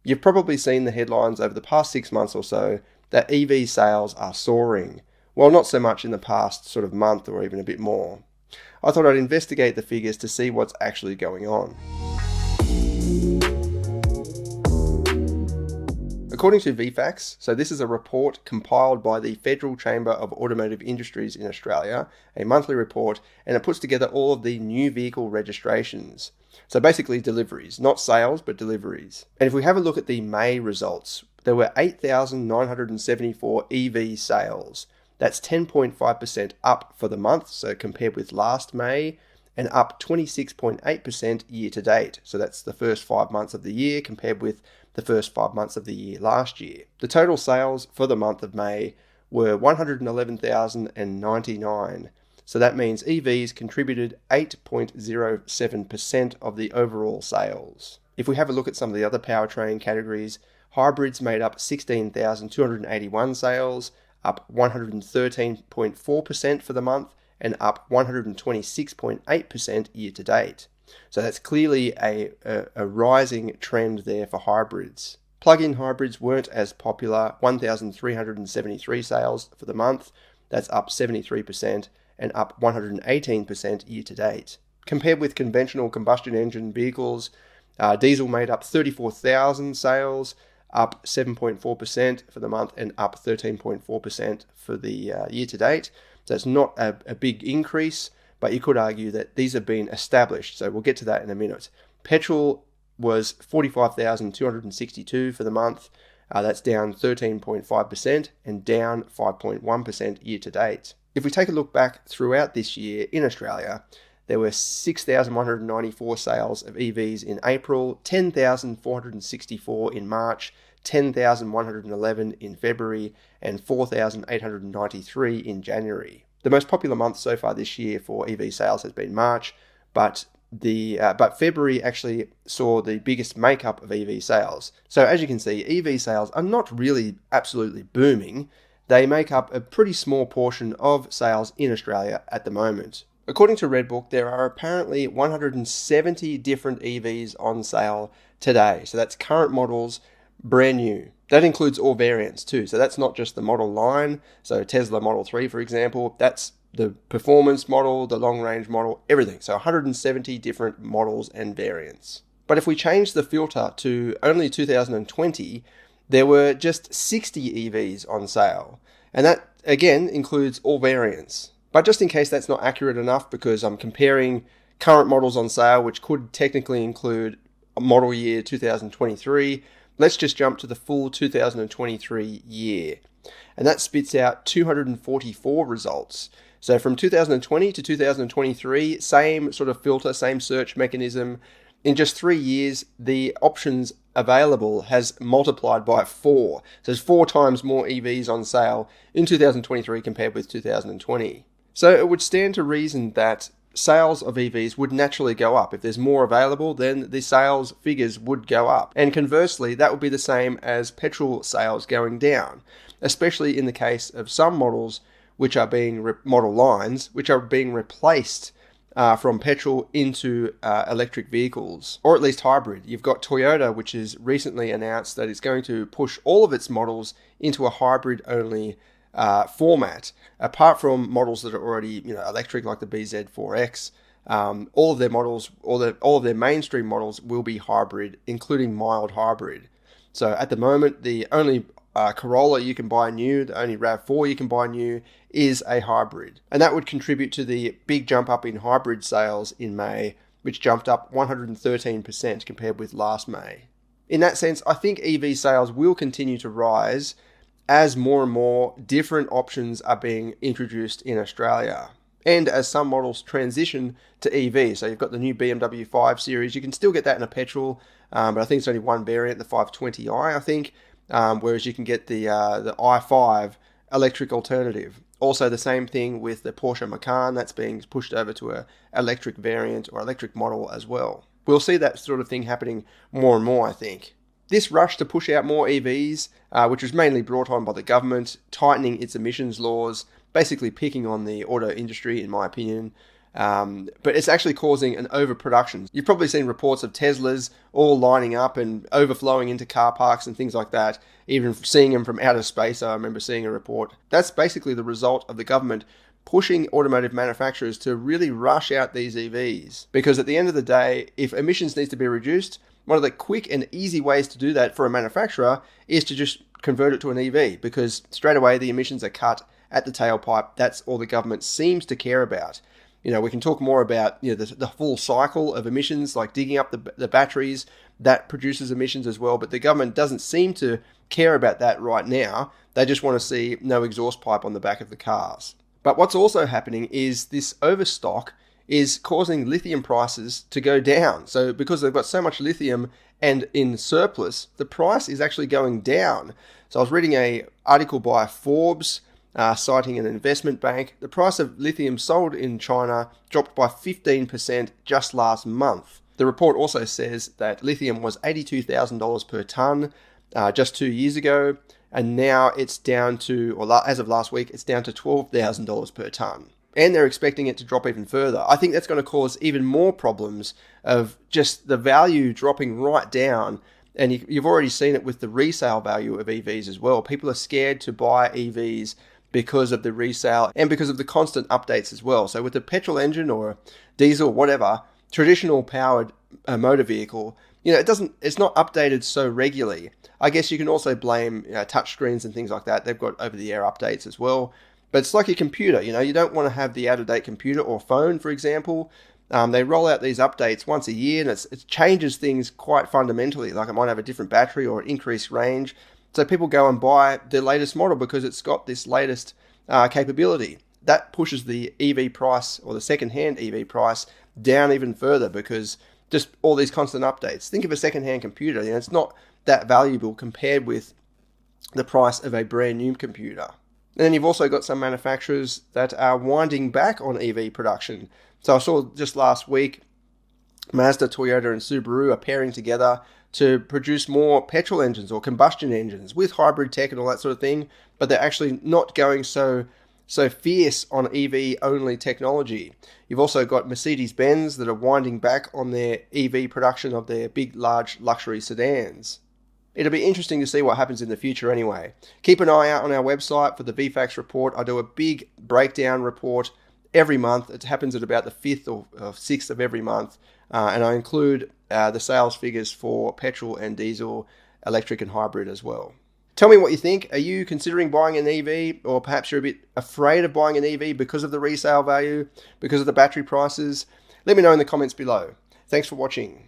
You've probably seen the headlines over the past 6 months or so that EV sales are soaring. Well, not so much in the past sort of month or even a bit more. I thought I'd investigate the figures to see what's actually going on. According to VFACTS, so this is a report compiled by the Federal Chamber of Automotive Industries in Australia, a monthly report, and it puts together all of the new vehicle registrations. So basically deliveries, not sales, but deliveries. And if we have a look at the May results, there were 8,974 EV sales. That's 10.5% up for the month, so compared with last May, and up 26.8% year to date. So that's the first 5 months of the year compared with the first 5 months of the year last year. The total sales for the month of May were 111,099. So that means EVs contributed 8.07% of the overall sales. If we have a look at some of the other powertrain categories, hybrids made up 16,281 sales, up 113.4% for the month, and up 126.8% year to date. So that's clearly a rising trend there for hybrids. Plug-in hybrids weren't as popular, 1,373 sales for the month, that's up 73% and up 118% year to date. Compared with conventional combustion engine vehicles, diesel made up 34,000 sales, up 7.4% for the month and up 13.4% for the year to date. So it's not a big increase, but you could argue that these have been established. So we'll get to that in a minute. Petrol was 45,262 for the month. That's down 13.5% and down 5.1% year to date. If we take a look back throughout this year in Australia, there were 6,194 sales of EVs in April, 10,464 in March, 10,111 in February, and 4,893 in January. The most popular month so far this year for EV sales has been March, but February actually saw the biggest makeup of EV sales. So as you can see, EV sales are not really absolutely booming. They make up a pretty small portion of sales in Australia at the moment. According to Redbook, there are apparently 170 different EVs on sale today. So that's current models, brand new. That includes all variants too. So that's not just the model line. So Tesla Model 3, for example, that's the performance model, the long range model, everything. So 170 different models and variants. But if we change the filter to only 2020, there were just 60 EVs on sale. And that, again, includes all variants. But just in case that's not accurate enough, because I'm comparing current models on sale, which could technically include model year 2023, let's just jump to the full 2023 year. And that spits out 244 results. So from 2020 to 2023, same sort of filter, same search mechanism. In just 3 years, the options available has multiplied by 4. So there's 4 times more EVs on sale in 2023 compared with 2020. So it would stand to reason that sales of EVs would naturally go up. If there's more available, then the sales figures would go up. And conversely, that would be the same as petrol sales going down, especially in the case of some models which are being model lines, which are being replaced from petrol into electric vehicles, or at least hybrid. You've got Toyota, which has recently announced that it's going to push all of its models into a hybrid-only format. Apart from models that are already electric, like the BZ4X, all of their models, all of their mainstream models will be hybrid, including mild hybrid. So at the moment, the only Corolla you can buy new, the only RAV4 you can buy new is a hybrid. And that would contribute to the big jump up in hybrid sales in May, which jumped up 113% compared with last May. In that sense, I think EV sales will continue to rise as more and more different options are being introduced in Australia. And as some models transition to EV, so you've got the new BMW 5 Series, you can still get that in a petrol, but I think it's only one variant, the 520i, I think, whereas you can get the i5 electric alternative. Also the same thing with the Porsche Macan, that's being pushed over to an electric variant or electric model as well. We'll see that sort of thing happening more and more, I think. This rush to push out more EVs, which was mainly brought on by the government, tightening its emissions laws, basically picking on the auto industry, in my opinion, But it's actually causing an overproduction. You've probably seen reports of Teslas all lining up and overflowing into car parks and things like that, even seeing them from outer space. I remember seeing a report. That's basically the result of the government pushing automotive manufacturers to really rush out these EVs. Because at the end of the day, if emissions needs to be reduced, one of the quick and easy ways to do that for a manufacturer is to just convert it to an EV, because straight away the emissions are cut at the tailpipe. That's all the government seems to care about. We can talk more about the full cycle of emissions, like digging up the batteries, that produces emissions as well. But the government doesn't seem to care about that right now. They just want to see no exhaust pipe on the back of the cars. But what's also happening is this overstock is causing lithium prices to go down. So because they've got so much lithium and in surplus, the price is actually going down. So I was reading an article by Forbes, citing an investment bank. The price of lithium sold in China dropped by 15% just last month. The report also says that lithium was $82,000 per tonne just 2 years ago, and now it's down to, or as of last week, it's down to $12,000 per tonne. And they're expecting it to drop even further. I think that's going to cause even more problems of just the value dropping right down. And you've already seen it with the resale value of EVs as well. People are scared to buy EVs because of the resale and because of the constant updates as well. So with a petrol engine or diesel, whatever, traditional powered motor vehicle, it's not updated so regularly. I guess you can also blame touchscreens and things like that. They've got over-the-air updates as well. But it's like a computer, you don't want to have the out-of-date computer or phone, for example. They roll out these updates once a year, and it changes things quite fundamentally. Like it might have a different battery or an increased range. So people go and buy the latest model because it's got this latest capability. That pushes the EV price, or the second-hand EV price, down even further because just all these constant updates. Think of a second-hand computer. It's not that valuable compared with the price of a brand new computer. And then you've also got some manufacturers that are winding back on EV production. So I saw just last week, Mazda, Toyota, and Subaru are pairing together to produce more petrol engines or combustion engines with hybrid tech and all that sort of thing, but they're actually not going so fierce on EV-only technology. You've also got Mercedes-Benz that are winding back on their EV production of their big, large luxury sedans. It'll be interesting to see what happens in the future anyway. Keep an eye out on our website for the VFACTS report. I do a big breakdown report every month. It happens at about the 5th or 6th of every month. And I include the sales figures for petrol and diesel, electric and hybrid as well. Tell me what you think. Are you considering buying an EV, or perhaps you're a bit afraid of buying an EV because of the resale value, because of the battery prices? Let me know in the comments below. Thanks for watching.